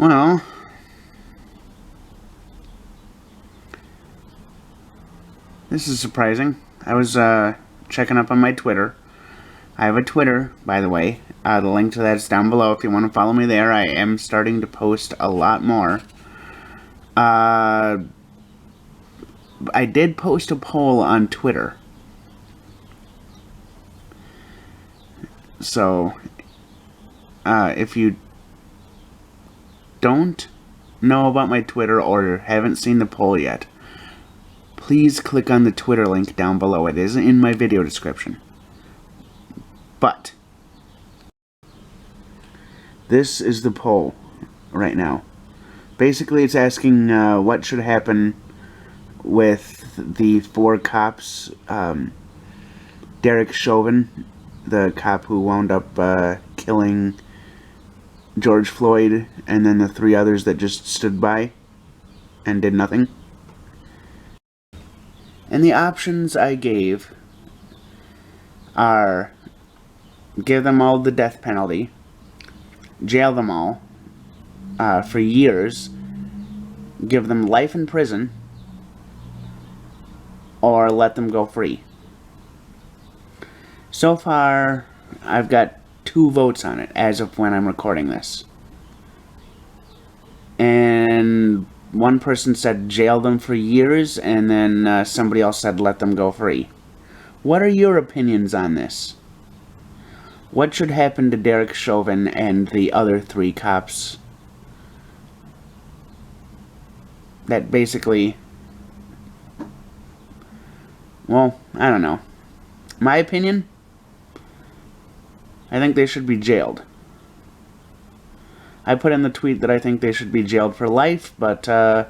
Well, this is surprising. I was checking up on my Twitter. I have a Twitter, by the way. The link to that is down below if you want to follow me there. I am starting to post a lot more. I did post a poll on Twitter. So, if you don't know about my Twitter or haven't seen the poll yet, please click on the Twitter link down below. It is in my video description. But this is the poll right now. Basically, it's asking what should happen with the 4 cops. Derek Chauvin, the cop who wound up killing George Floyd, and then the 3 others that just stood by and did nothing. And the options I gave are: give them all the death penalty, jail them all for years, give them life in prison, or let them go free. So far, I've got 2 votes on it as of when I'm recording this. And one person said jail them for years, and then somebody else said let them go free. What are your opinions on this? What should happen to Derek Chauvin and the other 3 cops that basically, well, I don't know. My opinion? I think they should be jailed. I put in the tweet that I think they should be jailed for life, but I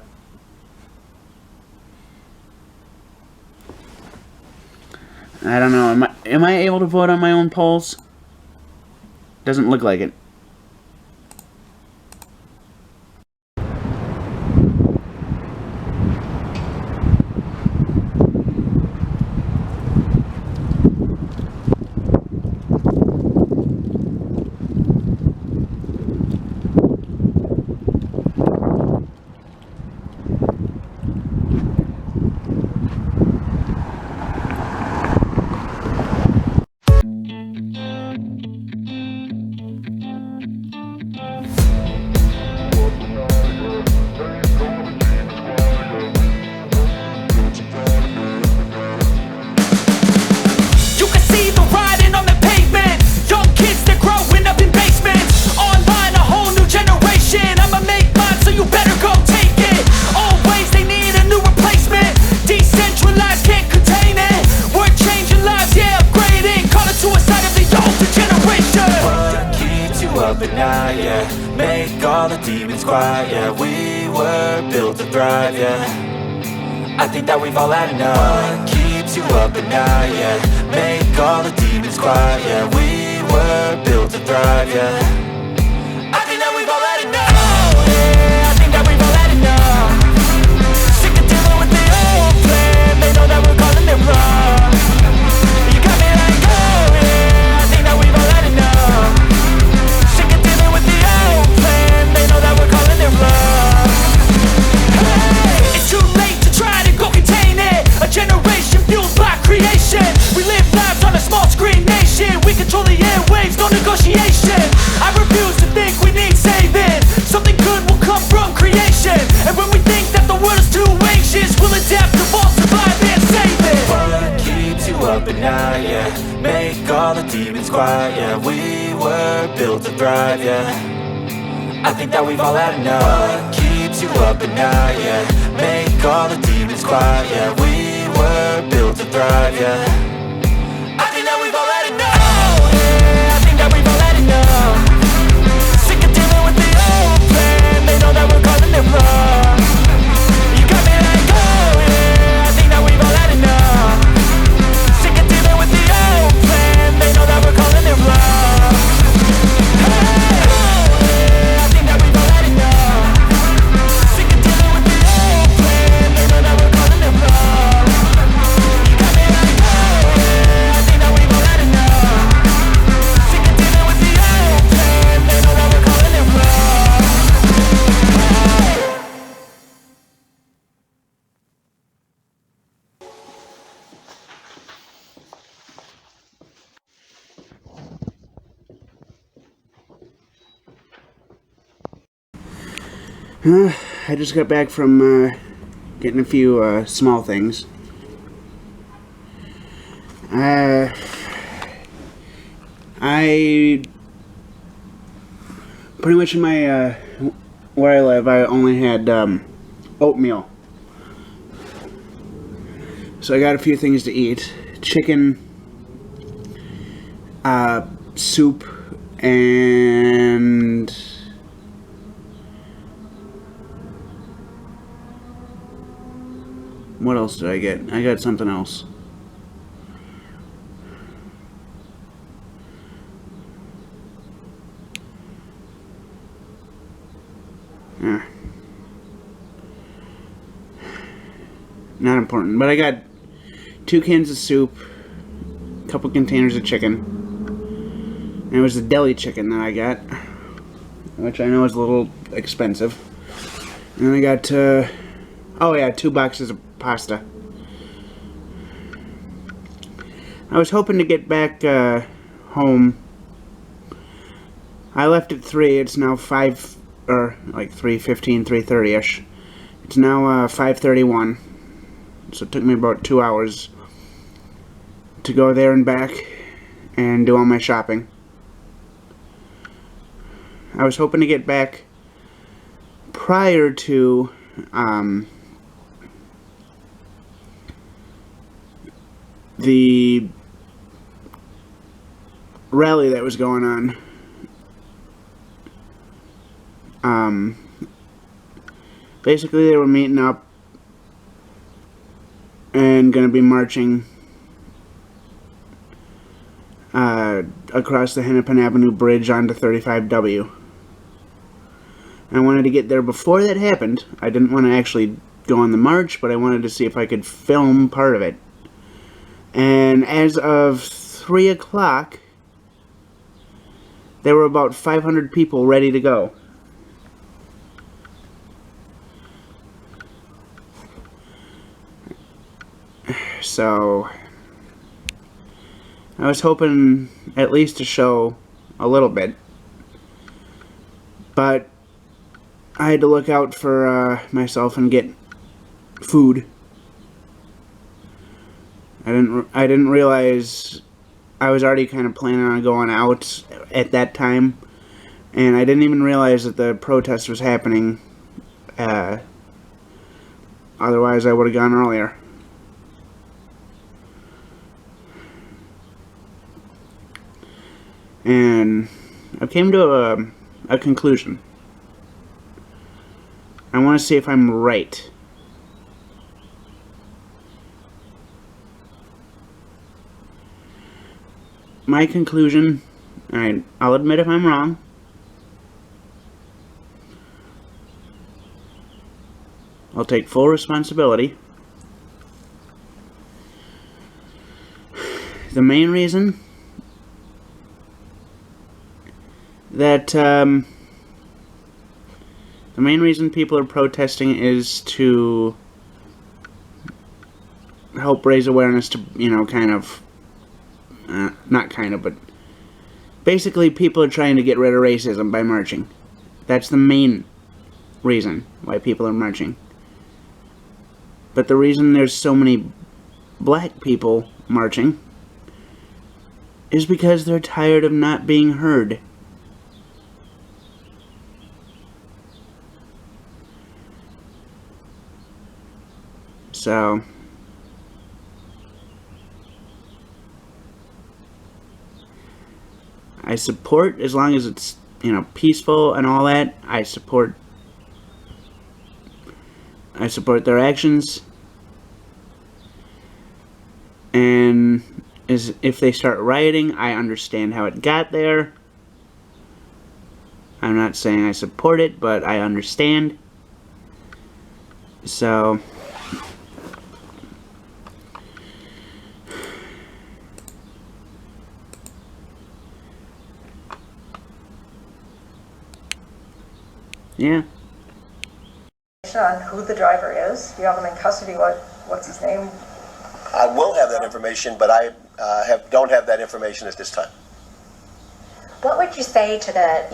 don't know. Am I able to vote on my own polls? Doesn't look like it. Make all the demons quiet, yeah. We were built to thrive, yeah. I think that we've all had enough. What keeps you up at night, yeah. Make all the demons quiet, yeah. We were built to thrive, yeah. I think that we've all had enough. Oh, yeah, I think that we've all had enough. Sick of dealing with the old plan. They know that we're calling it wrong. You got me like, oh, yeah, I think that we've all had enough. Sick of dealing with the old plan. They know that we're calling it wrong. Hey, it's too late to try to go contain it. A generation fueled by creation. We live lives on a small screen nation. We control the airwaves, no negotiation. I refuse to think we need saving. Something good will come from creation. And when we think that the world is too anxious, we'll adapt, evolve, survive and save it. What keeps you up at night, yeah. Make all the demons quiet, yeah. We were built to thrive, yeah. I think that we've all had enough. What keeps you up at night, yeah. Make all the demons quiet, yeah. We were built to thrive, yeah. I think that we've all had enough. Oh, yeah, I think that we've all had enough. Sick of dealing with the old plan. They know that we're calling it wrong. You got me like, oh, yeah, I think that we've all had enough. Sick of dealing with the old plan. They know that we're calling it wrong. Hey, oh, yeah, I think that we've all had enough. Sick of dealing with the old plan. They know that we're calling it wrong. You got me like, oh, I just got back from getting a few small things. I pretty much in my where I live, I only had oatmeal. So I got a few things to eat: chicken, soup, and what else did I get? I got something else. Not important, but I got 2 cans of soup, a couple containers of chicken, and it was the deli chicken that I got, which I know is a little expensive. And then I got, 2 boxes of pasta. I was hoping to get back home. I left at 3, it's now 5, or like 3:15, 3:30ish. It's now 5:31. So it took me about 2 hours to go there and back and do all my shopping. I was hoping to get back prior to the rally that was going on. Basically they were meeting up and going to be marching across the Hennepin Avenue Bridge onto 35W. I wanted to get there before that happened. I didn't want to actually go on the march, but I wanted to see if I could film part of it. And as of 3 o'clock, there were about 500 people ready to go. So I was hoping at least to show a little bit, but I had to look out for myself and get food. I didn't realize I was already kind of planning on going out at that time, and I didn't even realize that the protest was happening. Otherwise I would have gone earlier. And I came to a conclusion. I want to see if I'm right. My conclusion, alright, I'll admit if I'm wrong. I'll take full responsibility. The main reason that the main reason people are protesting is to help raise awareness to, but basically people are trying to get rid of racism by marching. That's the main reason why people are marching. But the reason there's so many black people marching is because they're tired of not being heard. So I support, as long as it's, peaceful and all that, I support their actions. And if they start rioting, I understand how it got there. I'm not saying I support it, but I understand. So yeah. On who the driver is? Do you have him in custody? What's his name? I will have that information, but I don't have that information at this time. What would you say to the,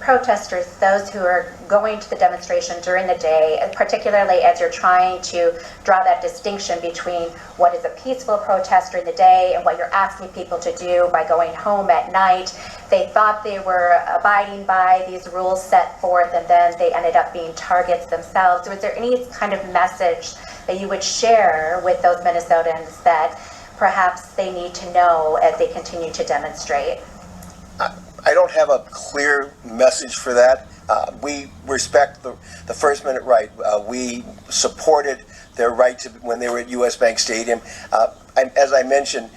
protesters, those who are going to the demonstration during the day, particularly as you're trying to draw that distinction between what is a peaceful protest during the day and what you're asking people to do by going home at night. They thought they were abiding by these rules set forth, and then they ended up being targets themselves. Was there any kind of message that you would share with those Minnesotans that perhaps they need to know as they continue to demonstrate? I don't have a clear message for that. We respect the First Amendment right. We supported their right to when they were at U.S. Bank Stadium. As I mentioned,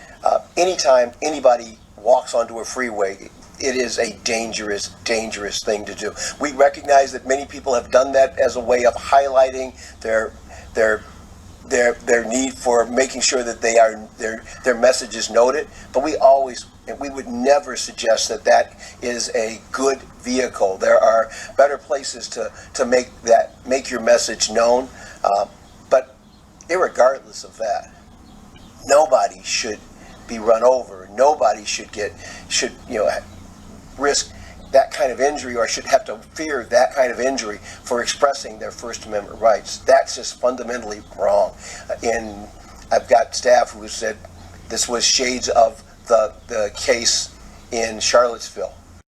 anytime anybody walks onto a freeway, it is a dangerous, dangerous thing to do. We recognize that many people have done that as a way of highlighting their need for making sure that their message is noted. But we would never suggest that is a good vehicle. There are better places to make your message known. But irregardless of that, nobody should be run over. Nobody should risk that kind of injury, or should have to fear that kind of injury for expressing their First Amendment rights. That's just fundamentally wrong. And I've got staff who said this was shades of the case in Charlottesville.